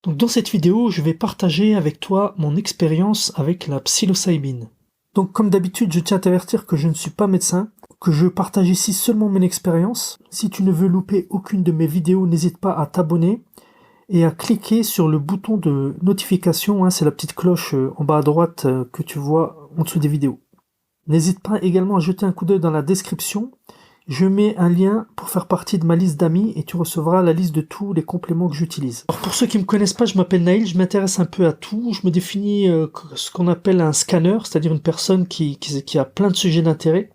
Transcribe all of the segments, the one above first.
Donc dans cette vidéo, je vais partager avec toi mon expérience avec la psilocybine. Donc comme d'habitude, je tiens à t'avertir que je ne suis pas médecin, que je partage ici seulement mon expérience. Si tu ne veux louper aucune de mes vidéos, n'hésite pas à t'abonner et à cliquer sur le bouton de notification, c'est la petite cloche en bas à droite que tu vois en dessous des vidéos. N'hésite pas également à jeter un coup d'œil dans la description. Je mets un lien pour faire partie de ma liste d'amis et tu recevras la liste de tous les compléments que j'utilise. Alors pour ceux qui me connaissent pas, je m'appelle Naïl, je m'intéresse un peu à tout. Je me définis ce qu'on appelle un scanner, c'est-à-dire une personne qui a plein de sujets d'intérêt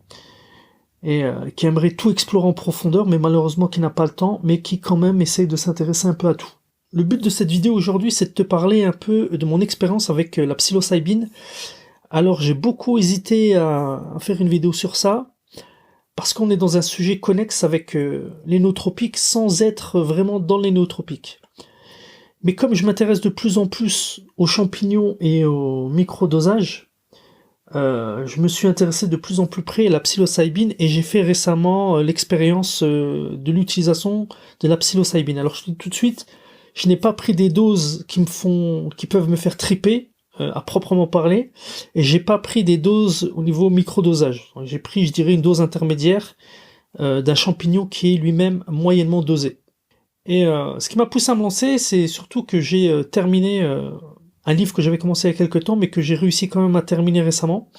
et qui aimerait tout explorer en profondeur, mais malheureusement qui n'a pas le temps, mais qui quand même essaye de s'intéresser un peu à tout. Le but de cette vidéo aujourd'hui, c'est de te parler un peu de mon expérience avec la psilocybine. Alors j'ai beaucoup hésité à faire une vidéo sur ça, parce qu'on est dans un sujet connexe avec les nootropiques sans être vraiment dans les nootropiques. Mais comme je m'intéresse de plus en plus aux champignons et au microdosage, je me suis intéressé de plus en plus près à la psilocybine et j'ai fait récemment l'expérience de l'utilisation de la psilocybine. Alors je dis tout de suite, je n'ai pas pris des doses qui peuvent me faire triper, à proprement parler, et j'ai pas pris des doses au niveau microdosage. J'ai pris, je dirais, une dose intermédiaire d'un champignon qui est lui-même moyennement dosé. Et ce qui m'a poussé à me lancer, c'est surtout que j'ai terminé un livre que j'avais commencé il y a quelques temps, mais que j'ai réussi quand même à terminer récemment.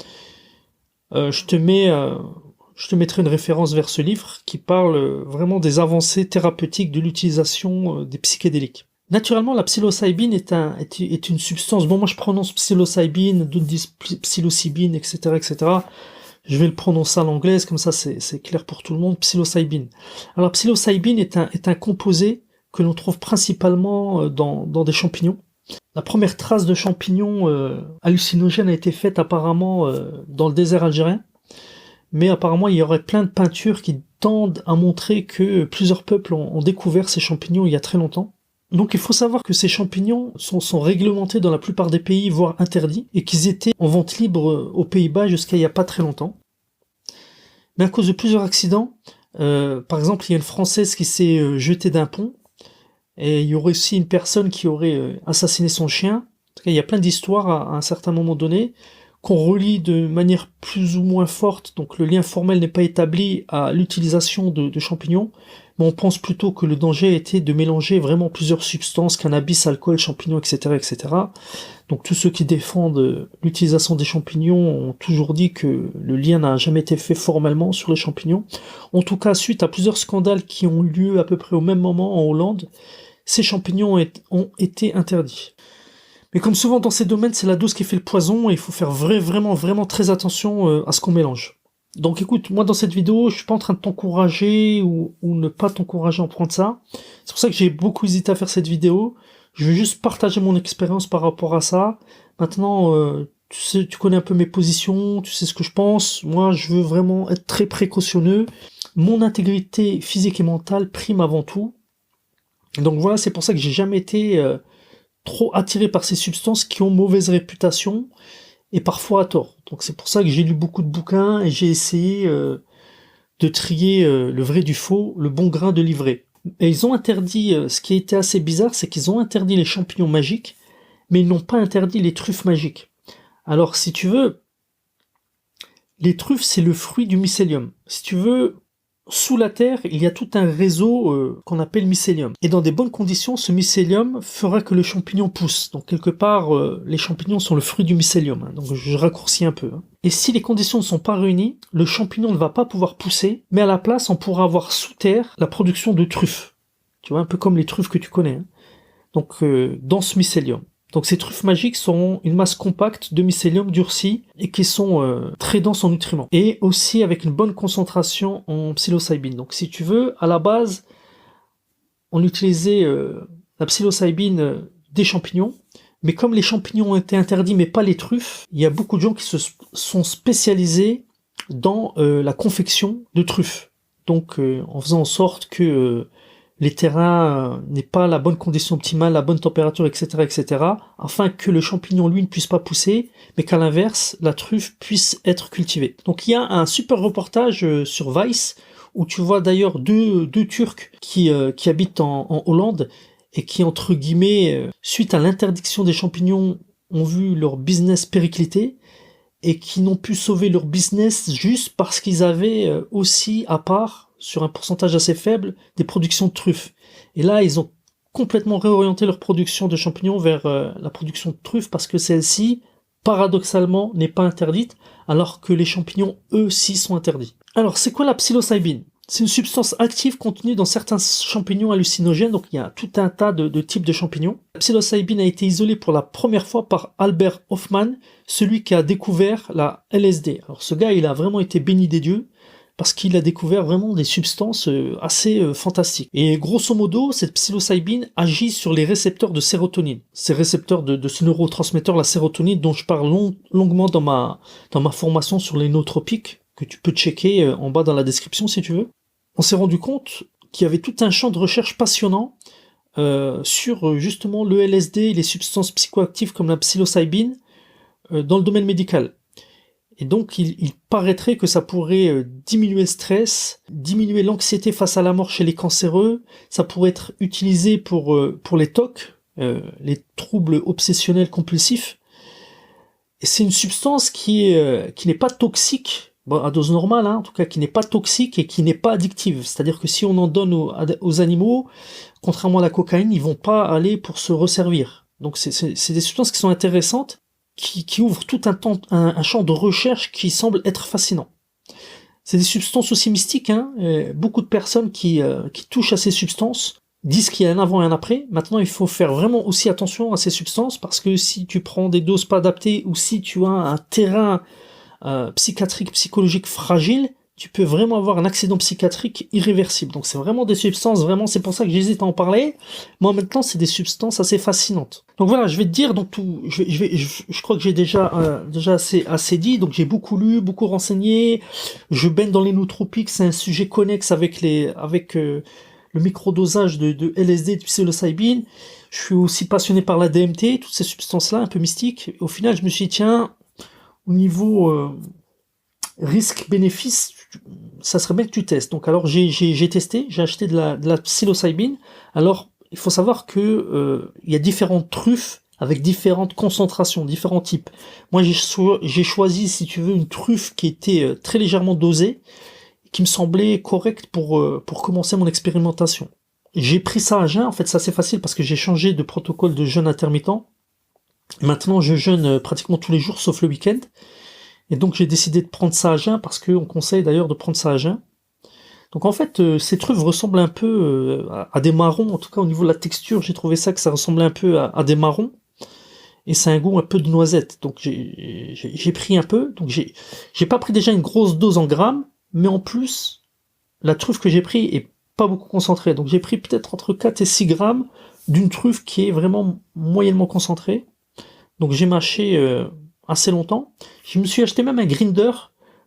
Je te mettrai une référence vers ce livre qui parle vraiment des avancées thérapeutiques de l'utilisation des psychédéliques. Naturellement, la psilocybine est une substance. Bon, moi je prononce psilocybine, d'autres disent psilocybine, etc., etc. Je vais le prononcer à l'anglaise, comme ça c'est clair pour tout le monde. Psilocybine. Alors, psilocybine est un composé que l'on trouve principalement dans des champignons. La première trace de champignons hallucinogènes a été faite apparemment dans le désert algérien. Mais apparemment, il y aurait plein de peintures qui tendent à montrer que plusieurs peuples ont découvert ces champignons il y a très longtemps. Donc il faut savoir que ces champignons sont réglementés dans la plupart des pays, voire interdits, et qu'ils étaient en vente libre aux Pays-Bas jusqu'à il n'y a pas très longtemps. Mais à cause de plusieurs accidents, par exemple, il y a une Française qui s'est jetée d'un pont, et il y aurait aussi une personne qui aurait assassiné son chien. En tout cas, il y a plein d'histoires à un certain moment donné, qu'on relie de manière plus ou moins forte, donc le lien formel n'est pas établi à l'utilisation de champignons, mais on pense plutôt que le danger était de mélanger vraiment plusieurs substances, cannabis, alcool, champignons, etc., etc. Donc tous ceux qui défendent l'utilisation des champignons ont toujours dit que le lien n'a jamais été fait formellement sur les champignons. En tout cas, suite à plusieurs scandales qui ont eu lieu à peu près au même moment en Hollande, ces champignons ont été interdits. Mais comme souvent dans ces domaines, c'est la dose qui fait le poison et il faut faire vraiment très attention à ce qu'on mélange. Donc écoute, moi dans cette vidéo, je suis pas en train de t'encourager ou ne pas t'encourager à en prendre ça. C'est pour ça que j'ai beaucoup hésité à faire cette vidéo. Je veux juste partager mon expérience par rapport à ça. Maintenant, tu connais un peu mes positions, tu sais ce que je pense. Moi, je veux vraiment être très précautionneux. Mon intégrité physique et mentale prime avant tout. Donc voilà, c'est pour ça que j'ai jamais été trop attiré par ces substances qui ont mauvaise réputation et parfois à tort. Donc c'est pour ça que j'ai lu beaucoup de bouquins et j'ai essayé de trier le vrai du faux, le bon grain de l'ivraie. Et ils ont interdit, ce qui a été assez bizarre, c'est qu'ils ont interdit les champignons magiques, mais ils n'ont pas interdit les truffes magiques. Alors si tu veux, les truffes c'est le fruit du mycélium. Si tu veux, sous la terre, il y a tout un réseau qu'on appelle mycélium. Et dans des bonnes conditions, ce mycélium fera que le champignon pousse. Donc quelque part, les champignons sont le fruit du mycélium. Donc je raccourcis un peu. Et si les conditions ne sont pas réunies, le champignon ne va pas pouvoir pousser, mais à la place, on pourra avoir sous terre la production de truffes. Tu vois, un peu comme les truffes que tu connais. Donc dans ce mycélium. Donc ces truffes magiques sont une masse compacte de mycélium durci et qui sont très denses en nutriments. Et aussi avec une bonne concentration en psilocybine. Donc si tu veux, à la base, on utilisait la psilocybine des champignons. Mais comme les champignons ont été interdits mais pas les truffes, il y a beaucoup de gens qui se sont spécialisés dans la confection de truffes. Donc en faisant en sorte que les terrains n'aient pas la bonne condition optimale, la bonne température, etc., etc., afin que le champignon, lui, ne puisse pas pousser, mais qu'à l'inverse, la truffe puisse être cultivée. Donc il y a un super reportage sur Vice, où tu vois d'ailleurs deux Turcs qui habitent en Hollande, et qui, entre guillemets, suite à l'interdiction des champignons, ont vu leur business péricliter et qui n'ont pu sauver leur business juste parce qu'ils avaient aussi, à part, sur un pourcentage assez faible, des productions de truffes. Et là, ils ont complètement réorienté leur production de champignons vers la production de truffes parce que celle-ci, paradoxalement, n'est pas interdite, alors que les champignons, eux-ci, sont interdits. Alors, c'est quoi la psilocybine? C'est une substance active contenue dans certains champignons hallucinogènes, donc il y a tout un tas de types de champignons. La psilocybine a été isolée pour la première fois par Albert Hofmann, celui qui a découvert la LSD. Alors ce gars, il a vraiment été béni des dieux, parce qu'il a découvert vraiment des substances assez fantastiques. Et grosso modo, cette psilocybine agit sur les récepteurs de sérotonine. Ces récepteurs de ce neurotransmetteur, la sérotonine, dont je parle longuement dans ma formation sur les nootropiques, que tu peux checker en bas dans la description si tu veux. On s'est rendu compte qu'il y avait tout un champ de recherche passionnant sur justement le LSD et les substances psychoactives comme la psilocybine dans le domaine médical. Et donc il paraîtrait que ça pourrait diminuer le stress, diminuer l'anxiété face à la mort chez les cancéreux, ça pourrait être utilisé pour les TOC, les troubles obsessionnels compulsifs. Et c'est une substance qui n'est pas toxique, bon, à dose normale, hein, en tout cas qui n'est pas toxique et qui n'est pas addictive. C'est-à-dire que si on en donne aux animaux, contrairement à la cocaïne, ils vont pas aller pour se resservir. Donc c'est des substances qui sont intéressantes, qui ouvrent tout un champ de recherche qui semble être fascinant. C'est des substances aussi mystiques, hein. Beaucoup de personnes qui touchent à ces substances disent qu'il y a un avant et un après. Maintenant, il faut faire vraiment aussi attention à ces substances parce que si tu prends des doses pas adaptées ou si tu as un terrain psychiatrique, psychologique fragile, tu peux vraiment avoir un accident psychiatrique irréversible. Donc c'est vraiment des substances, vraiment, c'est pour ça que j'hésite à en parler. Moi maintenant, c'est des substances assez fascinantes. Donc voilà, je vais te dire, donc tout, je crois que j'ai déjà assez dit. Donc j'ai beaucoup lu, beaucoup renseigné. Je baigne dans les nootropiques, c'est un sujet connexe avec le microdosage de LSD et de psilocybine. Je suis aussi passionné par la DMT, toutes ces substances-là un peu mystiques. Au final, je me suis dit, tiens, au niveau risque-bénéfice, ça serait bien que tu testes. Donc alors j'ai testé, j'ai acheté de la psilocybine. Alors il faut savoir que il y a différentes truffes avec différentes concentrations, différents types. Moi j'ai choisi, si tu veux, une truffe qui était très légèrement dosée, qui me semblait correcte pour commencer mon expérimentation. J'ai pris ça à jeun, en fait c'est assez facile parce que j'ai changé de protocole de jeûne intermittent. Maintenant je jeûne pratiquement tous les jours sauf le week-end. Et donc j'ai décidé de prendre ça à jeun parce qu'on conseille d'ailleurs de prendre ça à jeun. Donc en fait ces truffes ressemblent un peu à des marrons, en tout cas au niveau de la texture j'ai trouvé ça que ça ressemblait un peu à des marrons. Et c'est un goût un peu de noisette. Donc j'ai pris un peu, donc j'ai pas pris déjà une grosse dose en grammes, mais en plus la truffe que j'ai pris est pas beaucoup concentrée. Donc j'ai pris peut-être entre 4 et 6 grammes d'une truffe qui est vraiment moyennement concentrée. Donc j'ai mâché assez longtemps. Je me suis acheté même un grinder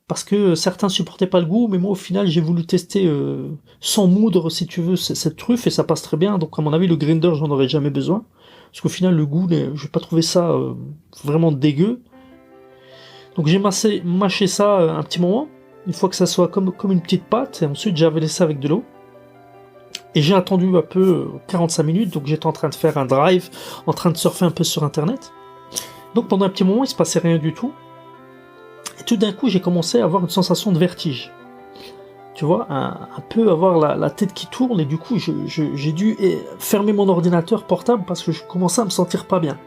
parce que certains supportaient pas le goût, mais moi au final j'ai voulu tester sans moudre si tu veux cette truffe et ça passe très bien. Donc à mon avis le grinder j'en aurais jamais besoin parce qu'au final le goût, je vais pas trouver ça vraiment dégueu. Donc j'ai mâché ça un petit moment, une fois que ça soit comme une petite pâte, et ensuite j'ai avalé ça avec de l'eau. Et j'ai attendu un peu 45 minutes, donc j'étais en train de faire un drive, en train de surfer un peu sur internet. Donc pendant un petit moment, il se passait rien du tout. Et tout d'un coup, j'ai commencé à avoir une sensation de vertige. Tu vois, un peu avoir la tête qui tourne, et du coup, j'ai dû fermer mon ordinateur portable parce que je commençais à me sentir pas bien.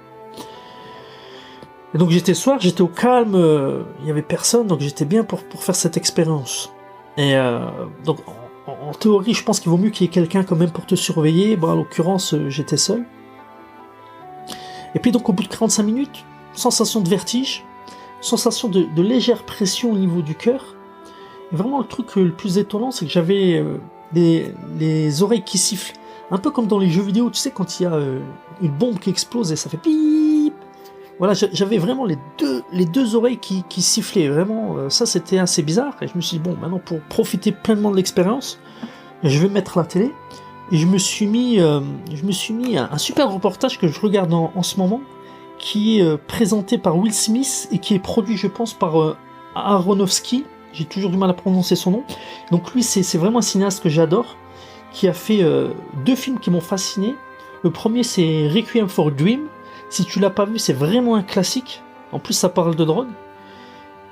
Et donc j'étais au calme, il y avait personne, donc j'étais bien pour faire cette expérience. Et donc en théorie, je pense qu'il vaut mieux qu'il y ait quelqu'un quand même pour te surveiller. Bon, en l'occurrence, j'étais seul. Et puis donc au bout de 45 minutes, sensation de vertige, sensation de légère pression au niveau du cœur. Et vraiment le truc le plus étonnant, c'est que j'avais les oreilles qui sifflent. Un peu comme dans les jeux vidéo, tu sais, quand il y a une bombe qui explose et ça fait pip. Voilà, j'avais vraiment les deux oreilles qui sifflaient. Vraiment, ça c'était assez bizarre. Et je me suis dit, bon, maintenant pour profiter pleinement de l'expérience, je vais mettre la télé. Et je me suis mis un super reportage que je regarde en ce moment, qui est présenté par Will Smith et qui est produit, je pense, par Aronofsky. J'ai toujours du mal à prononcer son nom. Donc lui, c'est vraiment un cinéaste que j'adore, qui a fait 2 films qui m'ont fasciné. Le premier, c'est Requiem for a Dream. Si tu l'as pas vu, c'est vraiment un classique. En plus, ça parle de drogue.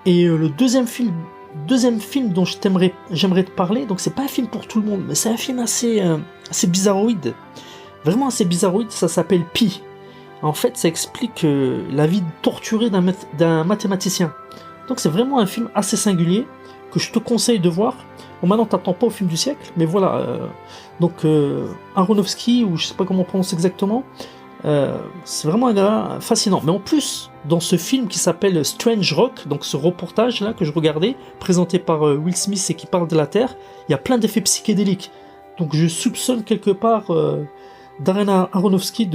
Et le deuxième film dont j'aimerais te parler, donc c'est pas un film pour tout le monde, mais c'est un film assez bizarroïde. Vraiment assez bizarroïde, ça s'appelle Pi. En fait, ça explique la vie torturée d'un mathématicien. Donc c'est vraiment un film assez singulier, que je te conseille de voir. Bon, maintenant, t'attends pas au film du siècle, mais voilà. Donc, Aronofsky, ou je sais pas comment on prononce exactement, c'est vraiment un gars fascinant. Mais en plus, dans ce film qui s'appelle Strange Rock, donc ce reportage là que je regardais, présenté par Will Smith et qui parle de la Terre, il y a plein d'effets psychédéliques. Donc je soupçonne quelque part Darren Aronofsky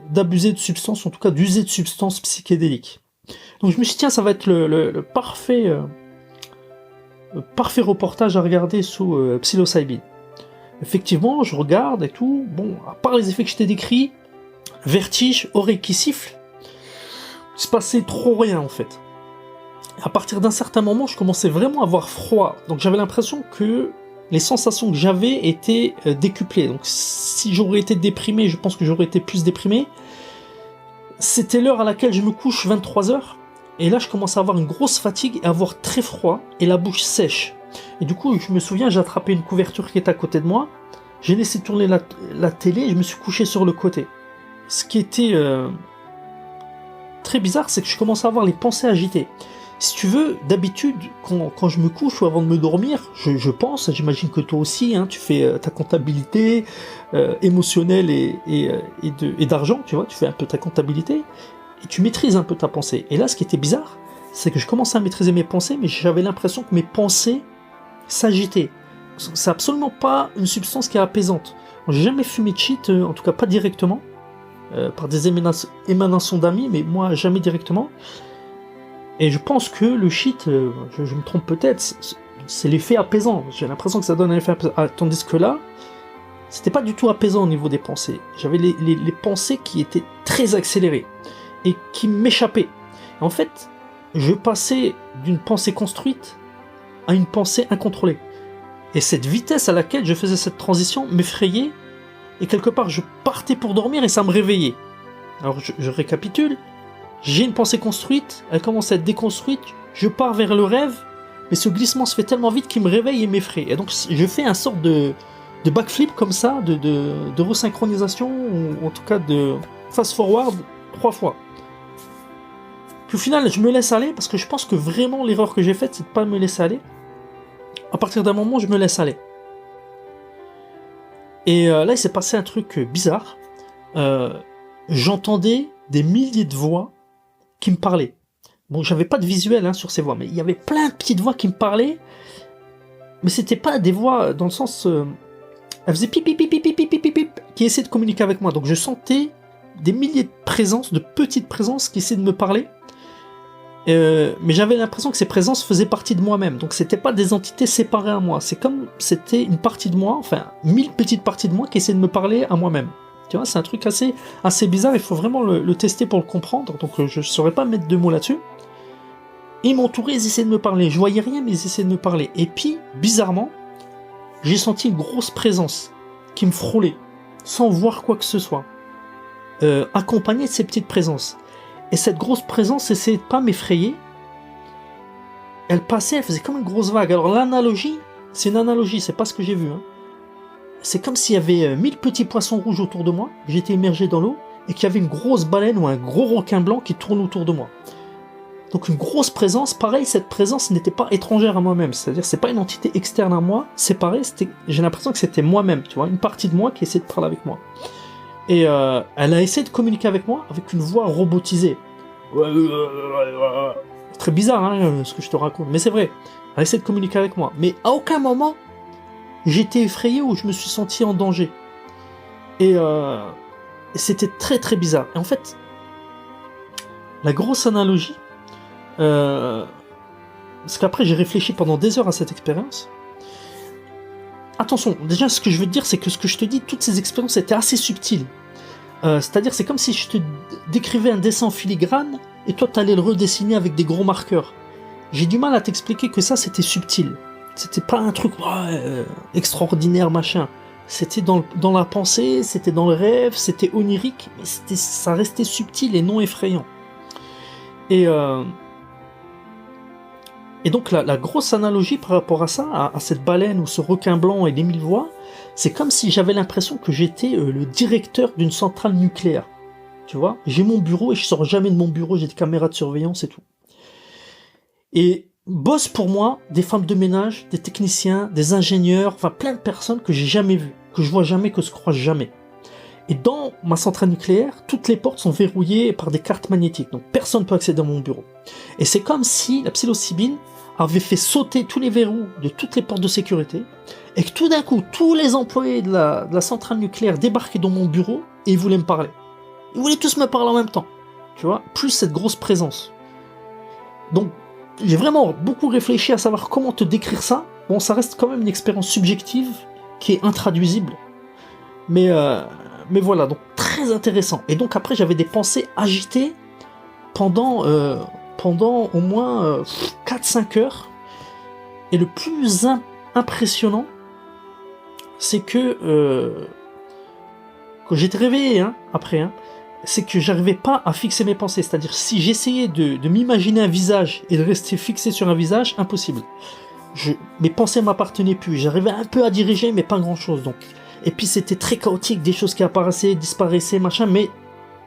d'abuser de substances, en tout cas d'user de substances psychédéliques. Donc je me suis dit, tiens, ça va être le parfait reportage à regarder sous psilocybine. Effectivement, je regarde et tout. Bon, à part les effets que je t'ai décrits, vertige, oreille qui siffle, il se passait trop rien en fait. À partir d'un certain moment, je commençais vraiment à avoir froid. Donc j'avais l'impression que les sensations que j'avais étaient décuplées. Donc si j'aurais été déprimé, je pense que j'aurais été plus déprimé. C'était l'heure à laquelle je me couche, 23h. Et là, je commence à avoir une grosse fatigue et à avoir très froid et la bouche sèche. Et du coup, je me souviens, j'ai attrapé une couverture qui était à côté de moi. J'ai laissé tourner la télé et je me suis couché sur le côté. Ce qui était très bizarre, c'est que je commence à avoir les pensées agitées. Si tu veux, d'habitude, quand je me couche ou avant de me dormir, je pense, j'imagine que toi aussi, hein, tu fais ta comptabilité émotionnelle et d'argent, tu vois, tu fais un peu ta comptabilité, et tu maîtrises un peu ta pensée. Et là, ce qui était bizarre, c'est que je commençais à maîtriser mes pensées, mais j'avais l'impression que mes pensées s'agitaient. C'est absolument pas une substance qui est apaisante. J'ai jamais fumé de shit, en tout cas pas directement, par des émanations d'amis, mais moi jamais directement. Et je pense que le shit, je me trompe peut-être, c'est l'effet apaisant. J'ai l'impression que ça donne un effet apaisant. Ah, tandis que là, c'était pas du tout apaisant au niveau des pensées. J'avais les pensées qui étaient très accélérées et qui m'échappaient. En fait, je passais d'une pensée construite à une pensée incontrôlée. Et cette vitesse à laquelle je faisais cette transition m'effrayait, et quelque part je partais pour dormir et ça me réveillait. Alors je récapitule. J'ai une pensée construite, elle commence à être déconstruite, je pars vers le rêve, mais ce glissement se fait tellement vite qu'il me réveille et m'effraie. Et donc je fais un sorte de backflip comme ça, de resynchronisation, ou en tout cas de fast-forward 3 fois. Puis au final, je me laisse aller, parce que je pense que vraiment l'erreur que j'ai faite, c'est de ne pas me laisser aller. À partir d'un moment, je me laisse aller. Et là, il s'est passé un truc bizarre. J'entendais des milliers de voix qui me parlaient. Bon, j'avais pas de visuel sur ces voix, mais il y avait plein de petites voix qui me parlaient. Mais c'était pas des voix dans le sens... elles faisaient pip, pip, pip, pip, pip, pip, pip, pip, qui essayaient de communiquer avec moi. Donc je sentais des milliers de présences, de petites présences qui essayaient de me parler. Mais j'avais l'impression que ces présences faisaient partie de moi-même. Donc c'était pas des entités séparées à moi. C'est comme c'était une partie de moi, enfin 1000 petites parties de moi qui essayaient de me parler à moi-même. Tu vois, c'est un truc assez bizarre, il faut vraiment le tester pour le comprendre, donc je saurais pas mettre de mots là-dessus. Ils m'entouraient, ils essayaient de me parler, je voyais rien, mais ils essayaient de me parler. Et puis, bizarrement, j'ai senti une grosse présence qui me frôlait, sans voir quoi que ce soit, accompagnée de ces petites présences. Et cette grosse présence essayait de pas m'effrayer, elle passait, elle faisait comme une grosse vague. Alors l'analogie, c'est une analogie, c'est pas ce que j'ai vu, hein. C'est comme s'il y avait 1000 petits poissons rouges autour de moi, j'étais immergé dans l'eau, et qu'il y avait une grosse baleine ou un gros requin blanc qui tourne autour de moi. Donc une grosse présence, pareil, cette présence n'était pas étrangère à moi-même, c'est-à-dire c'est pas une entité externe à moi, c'est pareil, j'ai l'impression que c'était moi-même, tu vois, une partie de moi qui essayait de parler avec moi. Et elle a essayé de communiquer avec moi avec une voix robotisée. Très bizarre, hein, ce que je te raconte, mais c'est vrai, elle a essayé de communiquer avec moi, mais à aucun moment j'étais effrayé ou je me suis senti en danger. Et c'était très très bizarre. Et en fait, la grosse analogie, parce qu'après j'ai réfléchi pendant des heures à cette expérience. Attention, déjà ce que je veux te dire, c'est que ce que je te dis, toutes ces expériences étaient assez subtiles. C'est-à-dire, c'est comme si je te décrivais un dessin en filigrane et toi t'allais le redessiner avec des gros marqueurs. J'ai du mal à t'expliquer que ça c'était subtil. C'était pas un truc extraordinaire, machin. C'était dans la pensée, c'était dans le rêve, c'était onirique, mais ça restait subtil et non effrayant. Et donc la grosse analogie par rapport à ça, à cette baleine ou ce requin blanc et les 1000 voix, c'est comme si j'avais l'impression que j'étais le directeur d'une centrale nucléaire. Tu vois, j'ai mon bureau et je sors jamais de mon bureau, j'ai des caméras de surveillance et tout. Et bossent pour moi des femmes de ménage, des techniciens, des ingénieurs, enfin plein de personnes que j'ai jamais vues, que je vois jamais, que je croise jamais. Et dans ma centrale nucléaire, toutes les portes sont verrouillées par des cartes magnétiques, donc personne ne peut accéder à mon bureau. Et c'est comme si la psilocybine avait fait sauter tous les verrous de toutes les portes de sécurité, et que tout d'un coup, tous les employés de la centrale nucléaire débarquaient dans mon bureau et ils voulaient me parler. Ils voulaient tous me parler en même temps, tu vois, plus cette grosse présence. Donc, j'ai vraiment beaucoup réfléchi à savoir comment te décrire ça. Bon, ça reste quand même une expérience subjective qui est intraduisible. Mais voilà, donc très intéressant. Et donc après, j'avais des pensées agitées pendant au moins 4-5 heures. Et le plus impressionnant, c'est que j'étais réveillé après, c'est que j'arrivais pas à fixer mes pensées. C'est-à-dire, si j'essayais de m'imaginer un visage et de rester fixé sur un visage, impossible. Mes pensées m'appartenaient plus. J'arrivais un peu à diriger, mais pas grand-chose. Donc. Et puis c'était très chaotique, des choses qui apparaissaient, disparaissaient, machin, mais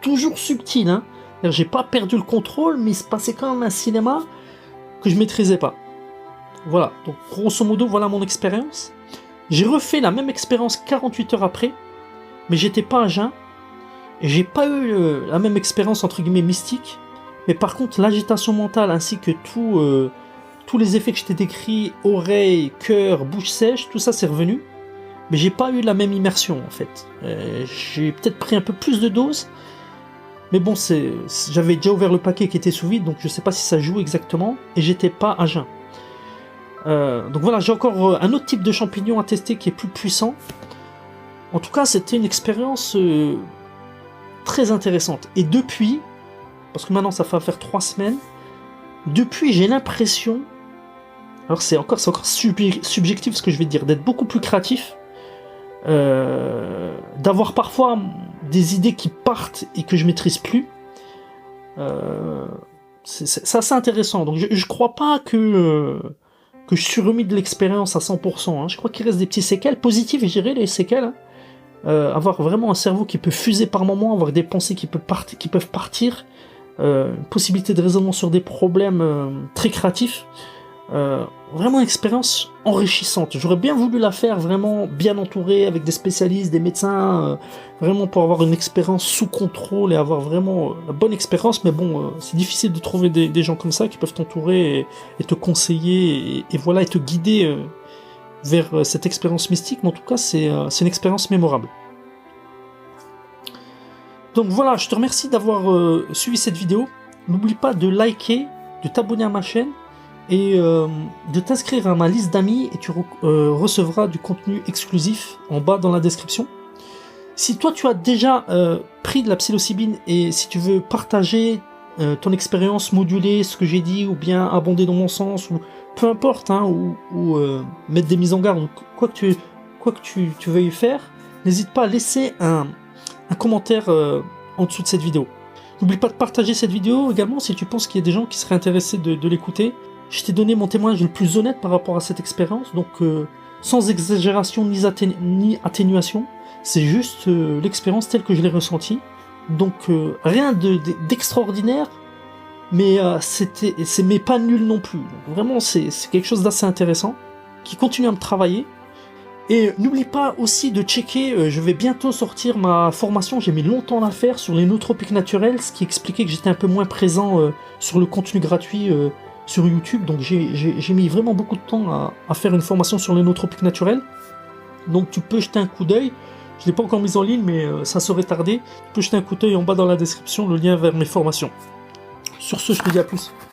toujours subtil. Hein. J'ai pas perdu le contrôle, mais il se passait quand même un cinéma que je maîtrisais pas. Voilà, donc grosso modo, voilà mon expérience. J'ai refait la même expérience 48 heures après, mais j'étais pas à jeun. Et j'ai pas eu la même expérience entre guillemets mystique, mais par contre l'agitation mentale ainsi que tous les effets que je t'ai décrits, oreilles, cœur, bouche sèche, tout ça c'est revenu. Mais j'ai pas eu la même immersion en fait. J'ai peut-être pris un peu plus de doses, mais bon, j'avais déjà ouvert le paquet qui était sous vide, donc je sais pas si ça joue exactement, et j'étais pas à jeun. Donc voilà, j'ai encore un autre type de champignon à tester qui est plus puissant. En tout cas, c'était une expérience très intéressante. Et depuis, parce que maintenant ça va faire 3 semaines, depuis j'ai l'impression, alors c'est encore subjectif ce que je vais dire, d'être beaucoup plus créatif, d'avoir parfois des idées qui partent et que je maîtrise plus. C'est assez intéressant. Donc je crois pas que je suis remis de l'expérience à 100%. Hein. Je crois qu'il reste des petits séquelles positives, je dirais, les séquelles. Hein. Avoir vraiment un cerveau qui peut fuser par moments, avoir des pensées qui peuvent partir, une possibilité de raisonnement sur des problèmes très créatifs. Vraiment une expérience enrichissante. J'aurais bien voulu la faire vraiment bien entourée avec des spécialistes, des médecins, vraiment pour avoir une expérience sous contrôle et avoir vraiment la bonne expérience, mais bon, c'est difficile de trouver des gens comme ça qui peuvent t'entourer et te conseiller et voilà, et te guider vers cette expérience mystique, mais en tout cas c'est une expérience mémorable. Donc voilà, je te remercie d'avoir suivi cette vidéo. N'oublie pas de liker, de t'abonner à ma chaîne et de t'inscrire à ma liste d'amis et tu recevras du contenu exclusif en bas dans la description. Si toi tu as déjà pris de la psilocybine et si tu veux partager ton expérience, moduler ce que j'ai dit ou bien abonder dans mon sens ou peu importe, hein, ou mettre des mises en garde, quoi que tu veuilles faire, n'hésite pas à laisser un commentaire en dessous de cette vidéo. N'oublie pas de partager cette vidéo également si tu penses qu'il y a des gens qui seraient intéressés de l'écouter. Je t'ai donné mon témoignage le plus honnête par rapport à cette expérience, donc sans exagération ni atténuation, c'est juste l'expérience telle que je l'ai ressentie. Donc rien d'extraordinaire, mais mais pas nul non plus. Donc, vraiment, c'est quelque chose d'assez intéressant qui continue à me travailler. Et n'oublie pas aussi de checker, je vais bientôt sortir ma formation, j'ai mis longtemps à la faire sur les nootropiques naturels, ce qui expliquait que j'étais un peu moins présent sur le contenu gratuit sur YouTube, donc j'ai mis vraiment beaucoup de temps à faire une formation sur les nootropiques naturels. Donc tu peux jeter un coup d'œil, je ne l'ai pas encore mise en ligne, mais ça serait tardé. Tu peux jeter un coup d'œil en bas dans la description, le lien vers mes formations. Sur ce, je te dis à plus.